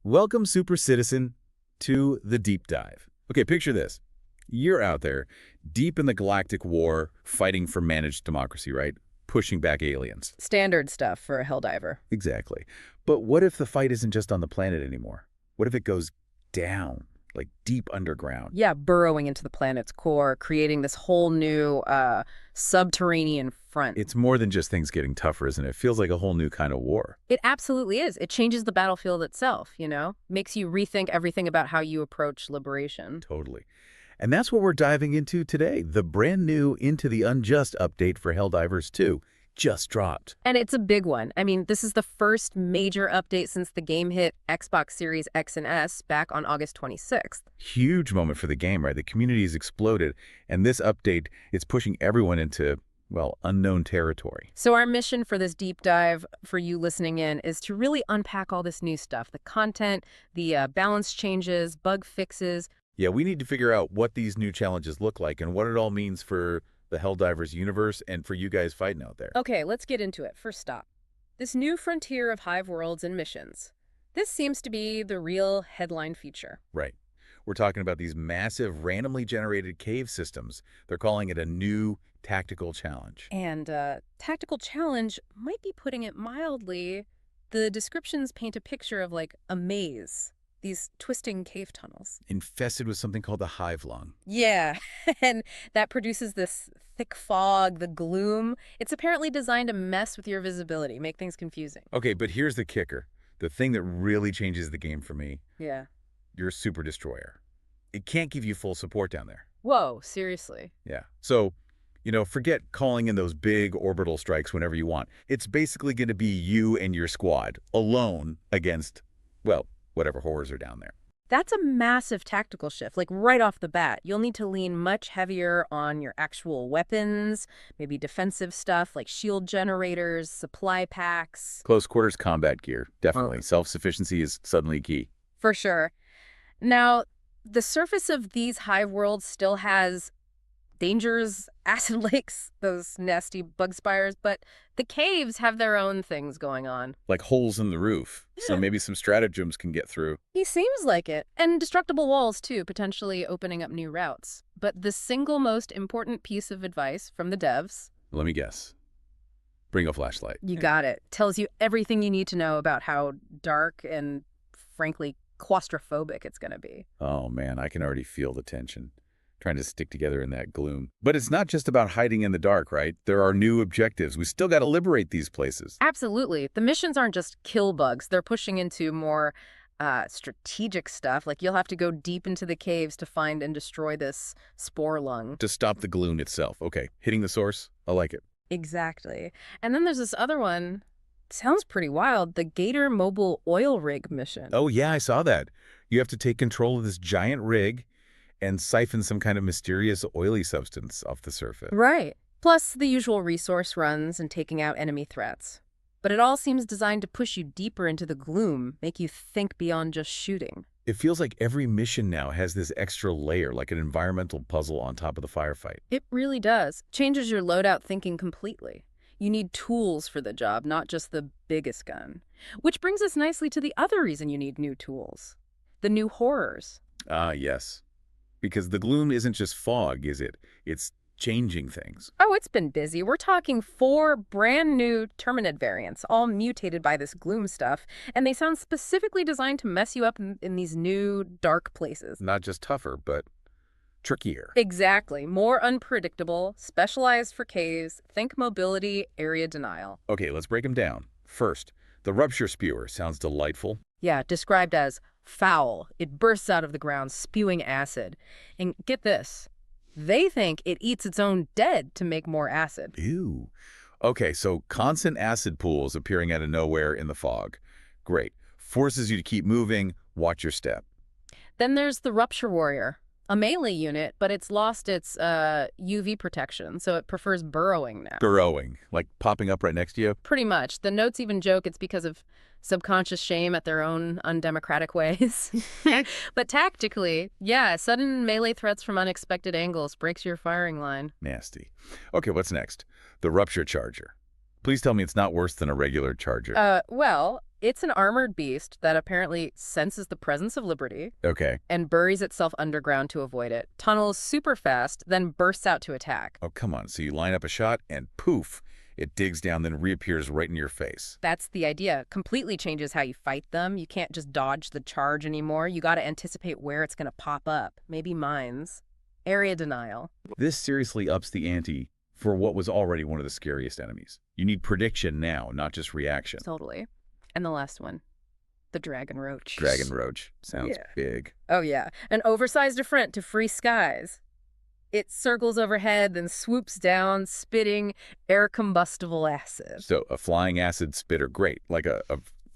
Welcome, super citizen, to the deep dive. Okay, picture this. You're out there, deep in the galactic war, fighting for managed democracy, right? Pushing back aliens. Standard stuff for a Helldiver. Exactly. But what if the fight isn't just on the planet anymore? What if it goes down, like deep underground? Yeah, burrowing into the planet's core, creating this whole new subterranean front. It's more than just things getting tougher, isn't it? It feels like a whole new kind of war. It absolutely is. It changes the battlefield itself, you know? Makes you rethink everything about how you approach liberation. Totally. And that's what we're diving into today. The brand new Into the Unjust update for Helldivers 2 just dropped. And it's a big one. I mean, this is the first major update since the game hit Xbox Series X and S back on August 26th. Huge moment for the game, right? The community has exploded, and this update is pushing everyone into, well, unknown territory. So our mission for this deep dive for you listening in is to really unpack all this new stuff, the content, the balance changes, bug fixes. Yeah, we need to figure out what these new challenges look like and what it all means for the Helldivers universe and for you guys fighting out there. Okay, let's get into it. First stop. This new frontier of hive worlds and missions. This seems to be the real headline feature. Right. We're talking about these massive, randomly generated cave systems. They're calling it a new tactical challenge. And tactical challenge might be putting it mildly. The descriptions paint a picture of like a maze. These twisting cave tunnels. Infested with something called the hive lung. Yeah, and that produces this thick fog, the gloom. It's apparently designed to mess with your visibility, make things confusing. Okay, but here's the kicker. The thing that really changes the game for me. Yeah. Your super destroyer. It can't give you full support down there. Whoa, seriously? Yeah. So, forget calling in those big orbital strikes whenever you want. It's basically going to be you and your squad, alone against, well, whatever horrors are down there. That's a massive tactical shift, like right off the bat. You'll need to lean much heavier on your actual weapons, maybe defensive stuff like shield generators, supply packs. Close quarters combat gear, definitely. Self-sufficiency is suddenly key. For sure. Now, the surface of these hive worlds still has dangers, acid lakes, those nasty bug spires, but the caves have their own things going on. Like holes in the roof, so maybe some stratagems can get through. He seems like it. And destructible walls, too, potentially opening up new routes. But the single most important piece of advice from the devs... Let me guess. Bring a flashlight. You got it. Tells you everything you need to know about how dark and, frankly, claustrophobic it's going to be. Oh, man, I can already feel the tension. Trying to stick together in that gloom. But it's not just about hiding in the dark, right? There are new objectives. We still got to liberate these places. Absolutely. The missions aren't just kill bugs. They're pushing into more strategic stuff. Like you'll have to go deep into the caves to find and destroy this spore lung. To stop the gloom itself. Okay, hitting the source. I like it. Exactly. And then there's this other one. Sounds pretty wild. The Gator Mobile Oil Rig mission. Oh, yeah, I saw that. You have to take control of this giant rig and siphon some kind of mysterious oily substance off the surface. Right. Plus the usual resource runs and taking out enemy threats. But it all seems designed to push you deeper into the gloom, make you think beyond just shooting. It feels like every mission now has this extra layer, like an environmental puzzle on top of the firefight. It really does. Changes your loadout thinking completely. You need tools for the job, not just the biggest gun. Which brings us nicely to the other reason you need new tools. The new horrors. Ah, yes. Because the gloom isn't just fog, is it? It's changing things. Oh, it's been busy. We're talking 4 brand new Terminid variants, all mutated by this gloom stuff, and they sound specifically designed to mess you up in these new, dark places. Not just tougher, but trickier. Exactly. More unpredictable, specialized for caves, think mobility, area denial. Okay, let's break them down. First, the rupture spewer sounds delightful. Yeah, described as foul. It bursts out of the ground, spewing acid. And get this, they think it eats its own dead to make more acid. Ew. Okay, so constant acid pools appearing out of nowhere in the fog. Great. Forces you to keep moving, watch your step. Then there's the Rupture Warrior, a melee unit, but it's lost its UV protection, so it prefers burrowing now. Burrowing, like popping up right next to you? Pretty much. The notes even joke it's because of subconscious shame at their own undemocratic ways. But tactically, yeah, sudden melee threats from unexpected angles breaks your firing line. Nasty. Okay, what's next? The Rupture Charger. Please tell me it's not worse than a regular charger. Well, It's an armored beast that apparently senses the presence of liberty Okay. and buries itself underground to avoid it, tunnels super fast, then bursts out to attack. Oh, come on. So you line up a shot and poof, it digs down, then reappears right in your face. That's the idea. Completely changes how you fight them. You can't just dodge the charge anymore. You got to anticipate where it's going to pop up. Maybe mines. Area denial. This seriously ups the ante for what was already one of the scariest enemies. You need prediction now, not just reaction. Totally. And the last one, the dragon roach. Dragon roach. Sounds big. Oh, yeah. An oversized affront to free skies. It circles overhead, then swoops down, spitting air combustible acid. So a flying acid spitter, great. Like a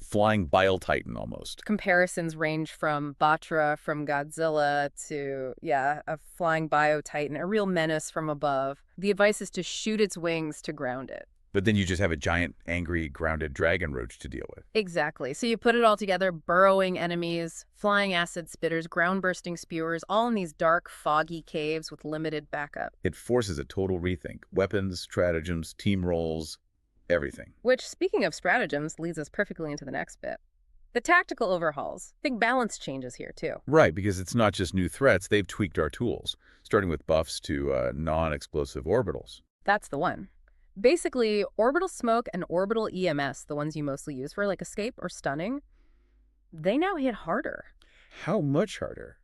flying bile titan almost. Comparisons range from Batra from Godzilla to, a flying bio-titan, a real menace from above. The advice is to shoot its wings to ground it. But then you just have a giant, angry, grounded dragon roach to deal with. Exactly. So you put it all together, burrowing enemies, flying acid spitters, ground-bursting spewers, all in these dark, foggy caves with limited backup. It forces a total rethink. Weapons, stratagems, team roles, everything. Which, speaking of stratagems, leads us perfectly into the next bit. The tactical overhauls. Big balance changes here, too. Right, because it's not just new threats, they've tweaked our tools, starting with buffs to non-explosive orbitals. That's the one. Basically, orbital smoke and orbital EMS, the ones you mostly use for like escape or stunning, they now hit harder. How much harder?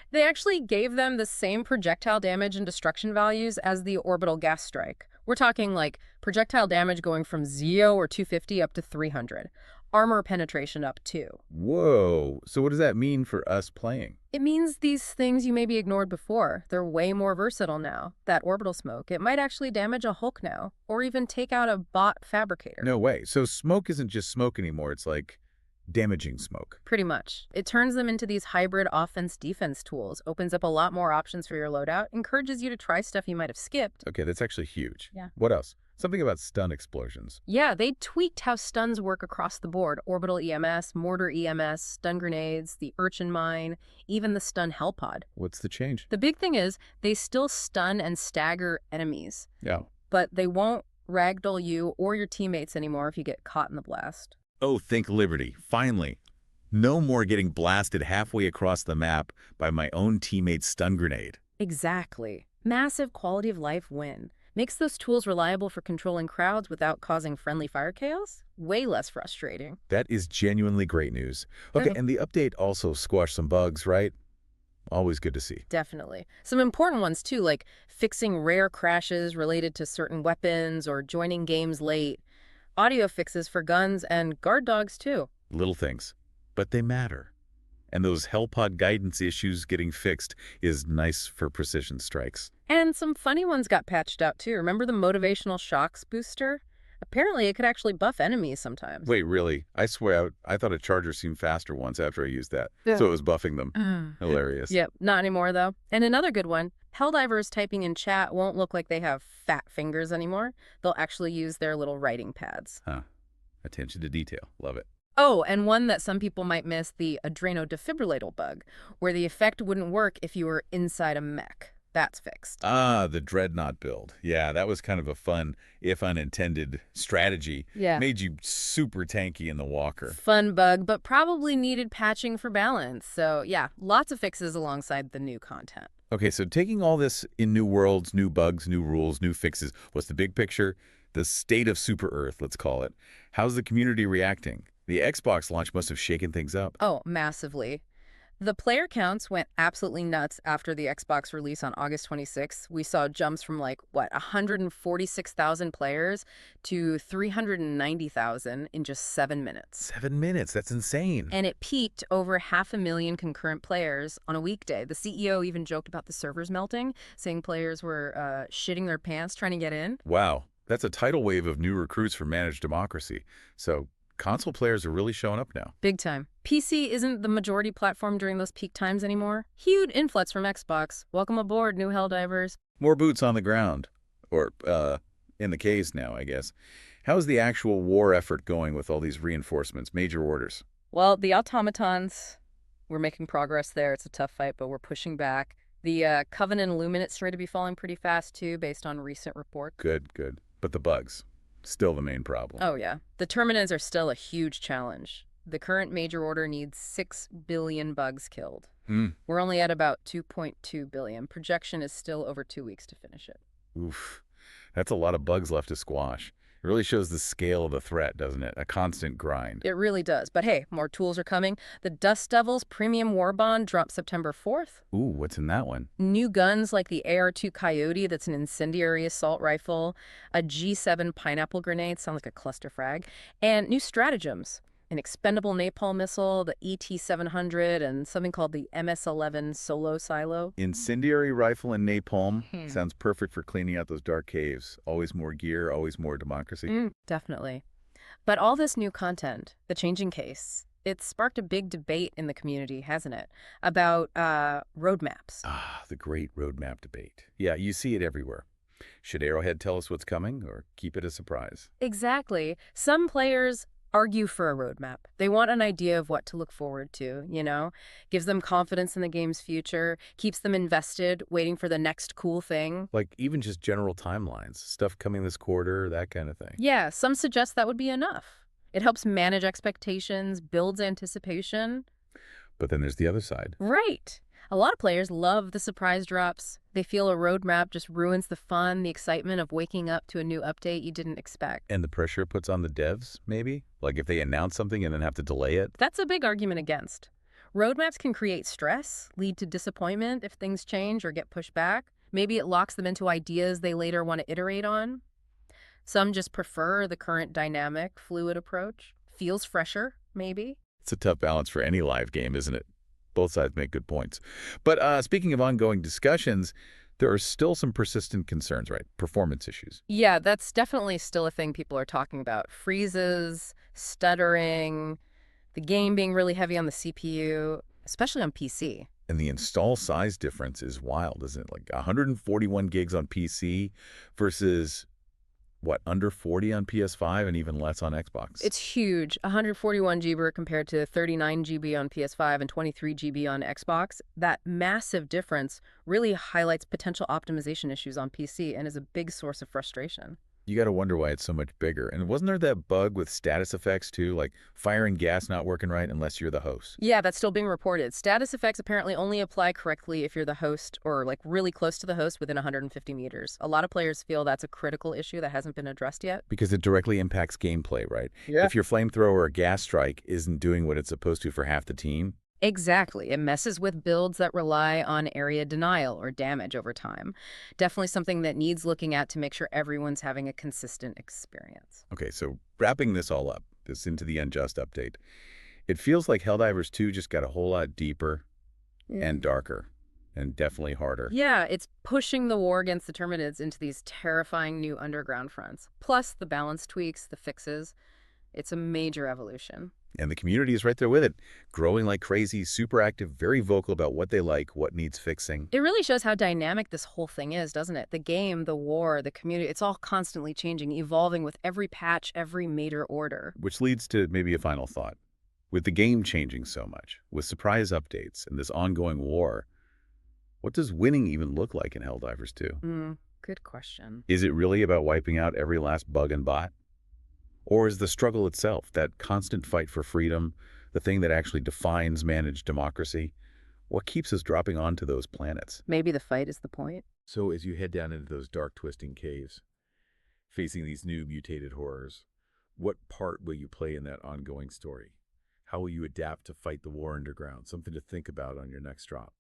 They actually gave them the same projectile damage and destruction values as the orbital gas strike. We're talking like projectile damage going from 0 or 250 up to 300. Armor penetration up too. Whoa. So what does that mean for us playing? It means these things you maybe ignored before. They're way more versatile now. That orbital smoke, it might actually damage a Hulk now, or even take out a bot fabricator. No way. So smoke isn't just smoke anymore. It's like damaging smoke. Pretty much. It turns them into these hybrid offense-defense tools, opens up a lot more options for your loadout, encourages you to try stuff you might have skipped. Okay, that's actually huge. Yeah. What else? Something about stun explosions. Yeah, they tweaked how stuns work across the board. Orbital EMS, mortar EMS, stun grenades, the urchin mine, even the stun hellpod. What's the change? The big thing is they still stun and stagger enemies, Yeah. but they won't ragdoll you or your teammates anymore if you get caught in the blast. Oh, think liberty. Finally. No more getting blasted halfway across the map by my own teammate's stun grenade. Exactly. Massive quality of life win. Makes those tools reliable for controlling crowds without causing friendly fire chaos? Way less frustrating. That is genuinely great news. Okay, and the update also squashed some bugs, right? Always good to see. Definitely. Some important ones, too, like fixing rare crashes related to certain weapons or joining games late. Audio fixes for guns and guard dogs, too. Little things, but they matter. And those Hellpod guidance issues getting fixed is nice for precision strikes. And some funny ones got patched out, too. Remember the motivational shocks booster? Apparently, it could actually buff enemies sometimes. Wait, really? I swear, I thought a charger seemed faster once after I used that. Yeah. So it was buffing them. Hilarious. Yep, not anymore, though. And another good one, Helldivers typing in chat won't look like they have fat fingers anymore. They'll actually use their little writing pads. Huh. Attention to detail. Love it. Oh, and one that some people might miss, the adrenodefibrillator bug, where the effect wouldn't work if you were inside a mech. That's fixed. Ah, the Dreadnought build. Yeah, that was kind of a fun, if unintended, strategy. Yeah. Made you super tanky in the walker. Fun bug, but probably needed patching for balance. So yeah, lots of fixes alongside the new content. Okay, so taking all this in new worlds, new bugs, new rules, new fixes, what's the big picture? The state of Super Earth, let's call it. How's the community reacting? The Xbox launch must have shaken things up. Oh, massively. The player counts went absolutely nuts after the Xbox release on August 26th. We saw jumps from 146,000 players to 390,000 in just 7 minutes. 7 minutes, that's insane. And it peaked over 500,000 concurrent players on a weekday. The CEO even joked about the servers melting, saying players were shitting their pants trying to get in. Wow, that's a tidal wave of new recruits for managed democracy. So console players are really showing up now. Big time. PC isn't the majority platform during those peak times anymore. Huge influx from Xbox. Welcome aboard, new Helldivers. More boots on the ground. Or, in the caves now, I guess. How's the actual war effort going with all these reinforcements, major orders? Well, the automatons, we're making progress there. It's a tough fight, but we're pushing back. The Covenant Illuminates seem to be falling pretty fast, too, based on recent reports. Good, good. But the bugs. Still the main problem. Oh, yeah. The Terminids are still a huge challenge. The current major order needs 6 billion bugs killed. We're only at about 2.2 billion. Projection is still over 2 weeks to finish it. Oof. That's a lot of bugs left to squash. It really shows the scale of the threat, doesn't it? A constant grind. It really does. But hey, more tools are coming. The Dust Devils Premium War Bond drops September 4th. Ooh, what's in that one? New guns like the AR-2 Coyote, that's an incendiary assault rifle, a G7 pineapple grenade, sound like a cluster frag, and new stratagems, an expendable napalm missile, the ET-700, and something called the MS-11 solo silo. Incendiary rifle and napalm. Sounds perfect for cleaning out those dark caves. Always more gear, always more democracy. Definitely. But all this new content, the changing case, it's sparked a big debate in the community, hasn't it? About roadmaps. Ah, the great roadmap debate. Yeah, you see it everywhere. Should Arrowhead tell us what's coming or keep it a surprise? Exactly. Some players argue for a roadmap. They want an idea of what to look forward to, Gives them confidence in the game's future, keeps them invested, waiting for the next cool thing. Like even just general timelines, stuff coming this quarter, that kind of thing. Yeah, some suggest that would be enough. It helps manage expectations, builds anticipation. But then there's the other side. Right. A lot of players love the surprise drops. They feel a roadmap just ruins the fun, the excitement of waking up to a new update you didn't expect. And the pressure it puts on the devs, maybe? Like if they announce something and then have to delay it? That's a big argument against. Roadmaps can create stress, lead to disappointment if things change or get pushed back. Maybe it locks them into ideas they later want to iterate on. Some just prefer the current dynamic, fluid approach. Feels fresher, maybe. It's a tough balance for any live game, isn't it? Both sides make good points. But speaking of ongoing discussions, there are still some persistent concerns, right? Performance issues. Yeah, that's definitely still a thing people are talking about. Freezes, stuttering, the game being really heavy on the CPU, especially on PC. And the install size difference is wild, isn't it? Like 141 gigs on PC versus, what, under 40 on PS5 and even less on Xbox? It's huge. 141 GB compared to 39 GB on PS5 and 23 GB on Xbox. That massive difference really highlights potential optimization issues on PC and is a big source of frustration. You got to wonder why it's so much bigger. And wasn't there that bug with status effects too, like fire and gas not working right unless you're the host? Yeah, that's still being reported. Status effects apparently only apply correctly if you're the host or like really close to the host within 150 meters. A lot of players feel that's a critical issue that hasn't been addressed yet. Because it directly impacts gameplay, right? Yeah. If your flamethrower or gas strike isn't doing what it's supposed to for half the team. Exactly. It messes with builds that rely on area denial or damage over time. Definitely something that needs looking at to make sure everyone's having a consistent experience. Okay, so wrapping this all up, this into the Unjust update, it feels like Helldivers 2 just got a whole lot deeper and darker and definitely harder. Yeah, it's pushing the war against the Terminids into these terrifying new underground fronts. Plus the balance tweaks, the fixes. It's a major evolution. And the community is right there with it, growing like crazy, super active, very vocal about what they like, what needs fixing. It really shows how dynamic this whole thing is, doesn't it? The game, the war, the community, it's all constantly changing, evolving with every patch, every major order. Which leads to maybe a final thought. With the game changing so much, with surprise updates and this ongoing war, what does winning even look like in Helldivers 2? Good question. Is it really about wiping out every last bug and bot? Or is the struggle itself, that constant fight for freedom, the thing that actually defines managed democracy? What keeps us dropping onto those planets? Maybe the fight is the point. So as you head down into those dark, twisting caves, facing these new mutated horrors, what part will you play in that ongoing story? How will you adapt to fight the war underground? Something to think about on your next drop.